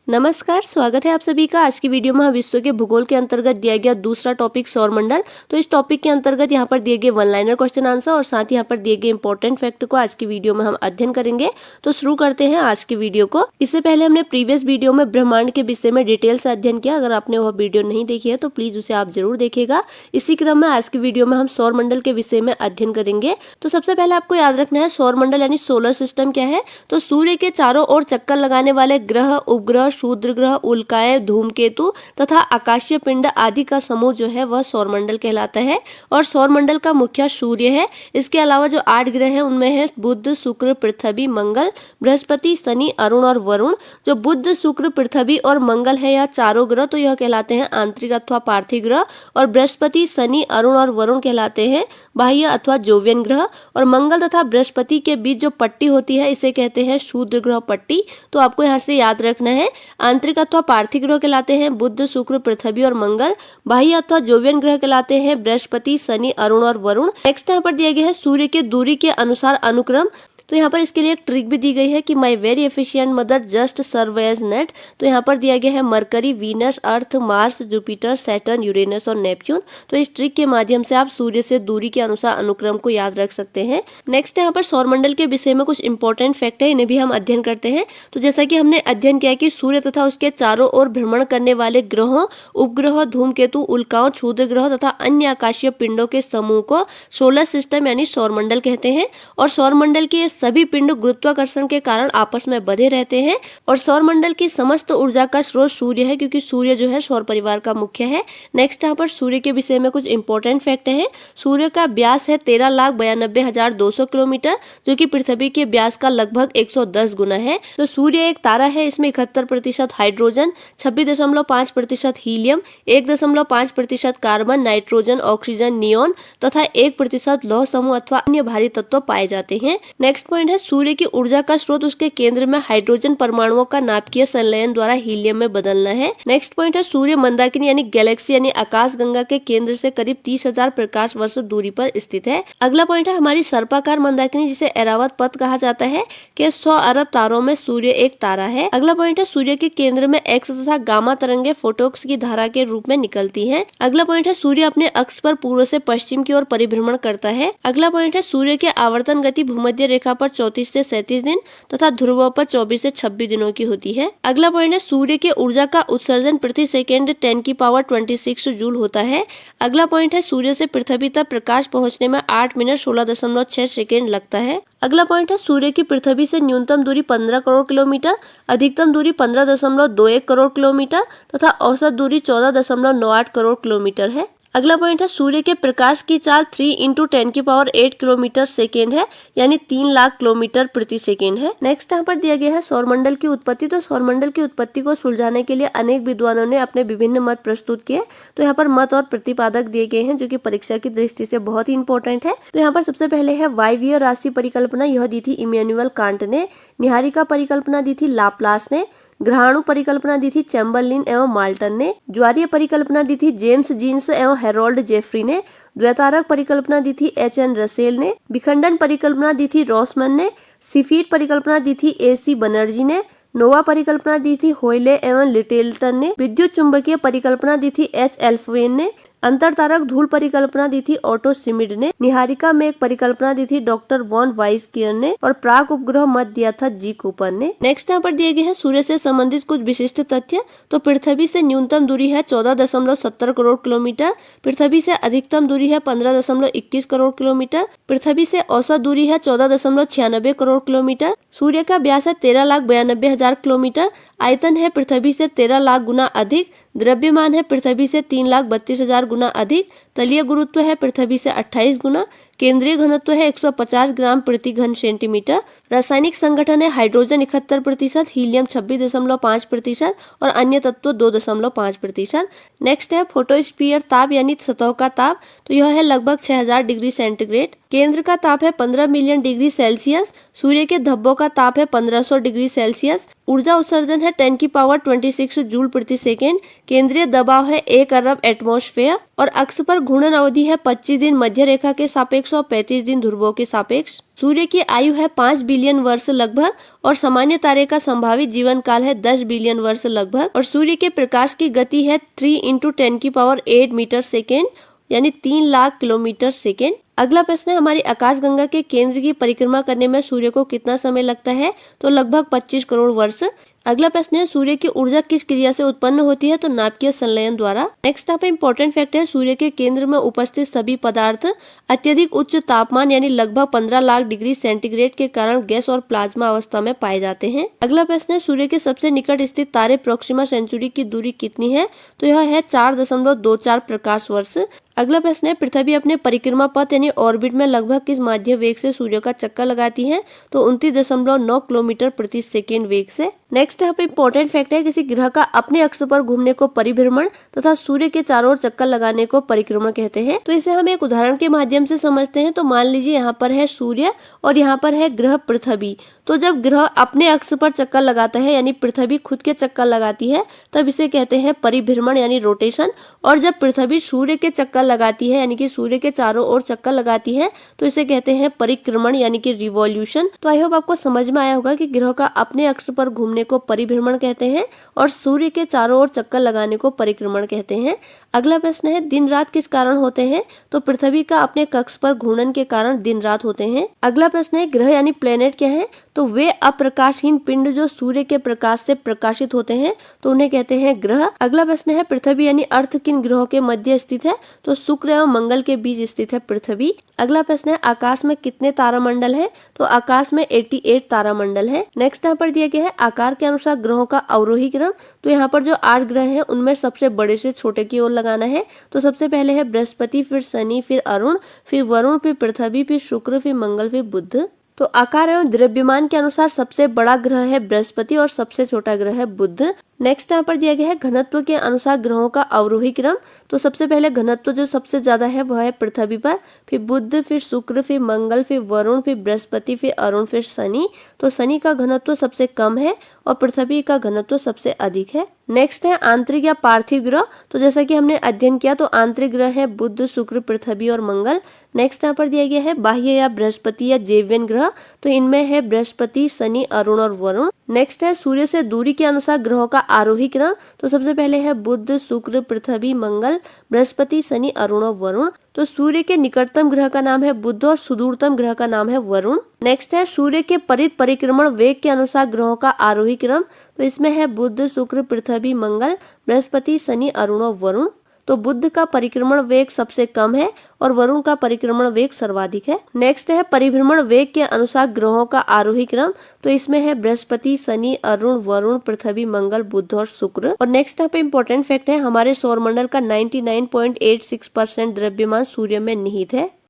नमस्कार, स्वागत है आप सभी का। आज की वीडियो में हम विश्व के भूगोल के अंतर्गत दिया गया दूसरा टॉपिक सौरमंडल। तो इस टॉपिक के अंतर्गत यहाँ पर दिए गए वन लाइनर क्वेश्चन आंसर और साथ ही यहाँ पर दिए गए इंपॉर्टेंट फैक्ट को आज की वीडियो में हम अध्ययन करेंगे। तो शुरू करते हैं आज की वीडियो को। इससे पहले हमने प्रीवियस वीडियो में ब्रह्मांड के विषय में डिटेल से अध्ययन किया। अगर आपने वह वीडियो नहीं देखी है तो प्लीज उसे आप जरूर देखिएगा। इसी क्रम में आज की वीडियो में हम सौरमंडल के विषय में अध्ययन करेंगे। तो सबसे पहले आपको याद रखना है सौरमंडल यानी सोलर सिस्टम क्या है। तो सूर्य के चारों ओर चक्कर लगाने वाले ग्रह, उपग्रह, क्षुद्र ग्रह, उल्काएं, धूमकेतु तथा आकाशीय पिंड आदि का समूह जो है वह सौरमंडल कहलाता है। और सौरमंडल का मुखिया सूर्य है। इसके अलावा जो 8 ग्रह हैं उनमें है बुध, शुक्र, पृथ्वी, मंगल, बृहस्पति, शनि, अरुण और वरुण। जो बुध, शुक्र, पृथ्वी और मंगल है यह चारों ग्रह तो यह कहलाते हैं आंतरिक अथवा पार्थिव ग्रह। और बृहस्पति, शनि, अरुण और वरुण कहलाते हैं बाह्य अथवा जोवियन ग्रह। और मंगल तथा बृहस्पति के बीच जो पट्टी होती है इसे कहते हैं क्षुद्र ग्रह पट्टी। तो आपको यहाँ से याद रखना है आंतरिक अथवा पार्थिव ग्रह कहलाते हैं बुध, शुक्र, पृथ्वी और मंगल। बाह्य अथवा जोवियन ग्रह कहलाते हैं बृहस्पति, शनि, अरुण और वरुण। नेक्स्ट यहाँ पर दिया गया है सूर्य के दूरी के अनुसार अनुक्रम। तो यहाँ पर इसके लिए एक ट्रिक भी दी गई है कि my very efficient mother just serve as net. तो यहाँ पर दिया गया है Mercury, Venus, Earth, Mars, Jupiter, Saturn, Uranus और नेपच्यून। तो इस ट्रिक के माध्यम से आप सूर्य से दूरी के अनुसार अनुक्रम को याद रख सकते हैं। नेक्स्ट यहाँ पर सौरमंडल के विषय में कुछ इंपॉर्टेंट फैक्ट है, इन्हें भी हम अध्ययन करते हैं। तो जैसा कि हमने अध्ययन किया कि सूर्य तथा उसके चारों ओर भ्रमण करने वाले ग्रहों, उपग्रह, धूमकेतु, उल्काओं, क्षुद्र ग्रह तथा अन्य आकाशीय पिंडों के समूह को सोलर सिस्टम यानी सौरमंडल कहते हैं। और सौरमंडल के सभी पिंड गुरुत्वाकर्षण के कारण आपस में बंधे रहते हैं। और सौरमंडल की समस्त ऊर्जा का स्रोत सूर्य है क्योंकि सूर्य जो है सौर परिवार का मुख्य है। नेक्स्ट यहाँ पर सूर्य के विषय में कुछ इंपॉर्टेंट फैक्ट है। सूर्य का व्यास है 13,92,200 किलोमीटर जो कि पृथ्वी के व्यास का लगभग 110 गुना है। तो सूर्य एक तारा है। इसमें 71% hydrogen, 26.5% helium, 1.5% carbon, nitrogen, oxygen, neon तथा 1% लौह समूह अथवा अन्य भारी तत्व पाए जाते हैं। नेक्स्ट पॉइंट है सूर्य की ऊर्जा का स्रोत उसके केंद्र में हाइड्रोजन परमाणुओं का नाभिकीय संलयन द्वारा हीलियम में बदलना है। नेक्स्ट पॉइंट है सूर्य मंदाकिनी यानी गैलेक्सी यानी आकाश गंगा के केंद्र से करीब 30,000 प्रकाश वर्ष दूरी पर स्थित है। अगला पॉइंट है हमारी सर्पाकार मंदाकिनी जिसे एरावत पथ कहा जाता है कि 100 अरब तारों में सूर्य एक तारा है। अगला पॉइंट है सूर्य के केंद्र में एक्स तथा गामा तरंगे फोटॉक्स की धारा के रूप में निकलती है। अगला पॉइंट है सूर्य अपने अक्ष पर पूर्व से पश्चिम की ओर परिभ्रमण करता है। अगला पॉइंट है सूर्य के आवर्तन गति भूमध्य रेखा पर 34 से 37 दिन तथा ध्रुवों पर 24 से 26 दिनों की होती है। अगला पॉइंट है सूर्य के ऊर्जा का उत्सर्जन प्रति सेकेंड 10⁻26 जूल होता है। अगला पॉइंट है सूर्य से पृथ्वी तक प्रकाश पहुंचने में 8 मिनट 16.6 सेकेंड लगता है। अगला पॉइंट है सूर्य की पृथ्वी से न्यूनतम दूरी 15 करोड़ किलोमीटर, अधिकतम दूरी 15.21 करोड़ किलोमीटर तथा औसत दूरी 14.98 करोड़ किलोमीटर है। अगला पॉइंट है सूर्य के प्रकाश की चाल 3 × 10⁸ किलोमीटर सेकेंड है यानी 3 लाख किलोमीटर प्रति सेकेंड है। नेक्स्ट यहाँ पर दिया गया है सौरमंडल की उत्पत्ति। तो सौरमंडल की उत्पत्ति को सुलझाने के लिए अनेक विद्वानों ने अपने विभिन्न मत प्रस्तुत किए। तो यहाँ पर मत और प्रतिपादक दिए गए हैं जो कि परीक्षा की दृष्टि से बहुत ही इंपॉर्टेंट है। तो यहाँ पर सबसे पहले है वायवीय राशि परिकल्पना, यह दी थी इमैनुअल कांट ने। निहारिका परिकल्पना दी थी लाप्लास ने। ग्रहाणु परिकल्पना दी थी चैम्बरलिन एवं माल्टन ने। ज्वारीय परिकल्पना दी थी जेम्स जीन्स एवं हेरोल्ड जेफरी ने। द्वैतारक परिकल्पना दी थी एच.एन. रसेल ने। विखंडन परिकल्पना दी थी रॉसमन ने। सिफिर परिकल्पना दी थी ए.सी. बनर्जी ने। नोवा परिकल्पना दी थी होयले एवं लिटिलटन ने। विद्युत चुंबकीय परिकल्पना दी थी एच. एल्फवेन ने। अंतरतारक धूल परिकल्पना दी थी ऑटो शिमिड ने। निहारिका में एक परिकल्पना दी थी डॉक्टर वॉन वाइसकियर ने। और प्राग उपग्रह मत दिया था जी कूपर ने। नेक्स्ट यहाँ पर दिए गए हैं सूर्य से संबंधित कुछ विशिष्ट तथ्य। तो पृथ्वी से न्यूनतम दूरी है 14.70 करोड़ किलोमीटर। पृथ्वी से अधिकतम दूरी है 15.21 करोड़ किलोमीटर। पृथ्वी से औसत दूरी है 14.96 करोड़ किलोमीटर। सूर्य का व्यास है 13,92,000 किलोमीटर। आयतन है पृथ्वी से 13 लाख गुना अधिक। द्रव्यमान है पृथ्वी से 3,32,000 गुना अधिक। तलीय गुरुत्व है पृथ्वी से 28 गुना। केंद्रीय घनत्व है 150 ग्राम प्रति घन सेंटीमीटर। रासायनिक संगठन है हाइड्रोजन 71%, हीलियम 26.5% और अन्य तत्व 2.5%। नेक्स्ट है फोटोस्फीयर ताप यानी सतह का ताप। तो यह है लगभग 6000 डिग्री सेंटीग्रेड। केंद्र का ताप है 15 मिलियन डिग्री सेल्सियस। सूर्य के धब्बों का ताप है 1500 डिग्री सेल्सियस। ऊर्जा उत्सर्जन है 10⁻26 जूल प्रति सेकेंड। केंद्रीय दबाव है 1 अरब एटमॉस्फेयर और अक्ष पर घूर्णन अवधि है 25 दिन। मध्य रेखा के सापेक्ष 135 दिन ध्रुवों के सापेक्ष। सूर्य की आयु है 5 बिलियन वर्ष लगभग और सामान्य तारे का संभावित जीवन काल है 10 बिलियन वर्ष लगभग। और सूर्य के प्रकाश की गति है 3 × 10⁸ मीटर सेकेंड यानी 3 लाख किलोमीटर सेकेंड। अगला प्रश्न है, हमारी आकाशगंगा के केंद्र की परिक्रमा करने में सूर्य को कितना समय लगता है? तो लगभग 25 करोड़ वर्ष। अगला प्रश्न है, सूर्य की ऊर्जा किस क्रिया से उत्पन्न होती है? तो नाभिकीय संलयन द्वारा। नेक्स्ट यहाँ पे इंपॉर्टेंट फैक्ट है, सूर्य के केंद्र में उपस्थित सभी पदार्थ अत्यधिक उच्च तापमान यानी लगभग 15 लाख डिग्री सेंटीग्रेड के कारण गैस और प्लाज्मा अवस्था में पाए जाते हैं। अगला प्रश्न है, सूर्य के सबसे निकट स्थित तारे प्रोक्सिमा सेंचुरी की दूरी कितनी है? तो यह है 4.24 प्रकाश वर्ष। अगला प्रश्न है, पृथ्वी अपने परिक्रमा पथ यानी ऑर्बिट में लगभग किस माध्य वेग से सूर्य का चक्कर लगाती है? तो 29.9 किलोमीटर प्रति सेकेंड वेग से। नेक्स्ट यहाँ पे इंपॉर्टेंट फैक्ट है, किसी ग्रह का अपने अक्ष पर घूमने को परिभ्रमण तथा सूर्य के चारों ओर चक्कर लगाने को परिक्रमण कहते हैं। तो इसे हम एक उदाहरण के माध्यम से समझते हैं। तो मान लीजिए यहाँ पर है सूर्य और यहाँ पर है ग्रह पृथ्वी। तो जब ग्रह अपने अक्ष पर चक्कर लगाता है यानी पृथ्वी खुद के चक्कर लगाती है तब इसे कहते हैं परिभ्रमण यानी रोटेशन। और जब पृथ्वी सूर्य के चक्कर लगाती है यानी कि सूर्य के चारों ओर चक्कर लगाती है तो इसे कहते हैं परिक्रमण यानी कि रिवॉल्यूशन। तो आई होप आपको समझ में आया होगा कि ग्रह का अपने अक्ष पर घूमने को परिभ्रमण कहते हैं और सूर्य के चारों ओर चक्कर लगाने को परिक्रमण कहते हैं। अगला प्रश्न है, दिन रात किस कारण होते हैं? तो पृथ्वी का अपने कक्ष पर घूर्णन के कारण दिन रात होते हैं। अगला प्रश्न है, ग्रह यानी प्लेनेट क्या है? तो वे अप्रकाशहीन पिंड जो सूर्य के प्रकाश से प्रकाशित होते हैं तो उन्हें कहते हैं ग्रह। अगला प्रश्न है, पृथ्वी यानी अर्थ किन ग्रहों के मध्य स्थित है? तो शुक्र एवं मंगल के बीच स्थित है पृथ्वी। अगला प्रश्न है, आकाश में कितने तारामंडल है? तो आकाश में 88 तारामंडल है। नेक्स्ट यहाँ पर दिया गया है, आकार के अनुसार ग्रहों का अवरोही क्रम। तो यहाँ पर जो 8 ग्रह हैं उनमें सबसे बड़े से छोटे की ओर लगाना है। तो सबसे पहले है बृहस्पति, फिर शनि, फिर अरुण, फिर वरुण, फिर पृथ्वी, फिर शुक्र, फिर मंगल, फिर बुध। तो आकार एवं द्रव्यमान के अनुसार सबसे बड़ा ग्रह है बृहस्पति और सबसे छोटा ग्रह है बुध। नेक्स्ट यहाँ पर दिया गया है, घनत्व के अनुसार ग्रहों का अवरोही क्रम। तो सबसे पहले घनत्व जो सबसे ज्यादा है वह है पृथ्वी पर, फिर बुध, फिर शुक्र, फिर मंगल, फिर वरुण, फिर बृहस्पति, फिर अरुण, फिर शनि। तो शनि का घनत्व सबसे कम है और पृथ्वी का घनत्व सबसे अधिक है। नेक्स्ट है आंतरिक या पार्थिव ग्रह। तो जैसा कि हमने अध्ययन किया तो आंतरिक ग्रह है बुध, शुक्र, पृथ्वी और मंगल। नेक्स्ट यहाँ पर दिया गया है बाह्य या बृहस्पति या जैवियन ग्रह। तो इनमें है बृहस्पति, शनि, अरुण और वरुण। नेक्स्ट है सूर्य से दूरी के अनुसार ग्रहों का आरोही क्रम। तो सबसे पहले है बुध, शुक्र, पृथ्वी, मंगल, बृहस्पति, शनि, अरुण और वरुण। तो सूर्य के निकटतम ग्रह का नाम है बुध और सुदूरतम ग्रह का नाम है वरुण। नेक्स्ट है सूर्य के परिक्रमण वेग के अनुसार ग्रहों का आरोही क्रम। तो इसमें है बुध, शुक्र, पृथ्वी, मंगल, बृहस्पति, शनि, अरुण और वरुण। तो बुध का परिक्रमण वेग सबसे कम है और वरुण का परिक्रमण वेग सर्वाधिक है। नेक्स्ट है परिभ्रमण वेग के अनुसार ग्रहों का आरोही क्रम। तो इसमें है बृहस्पति, शनि, अरुण, वरुण, पृथ्वी, मंगल, बुध और शुक्र। और नेक्स्ट यहाँ पे इंपॉर्टेंट फैक्ट है, हमारे सौरमंडल का 99.86% द्रव्यमान सूर्य में निहित है।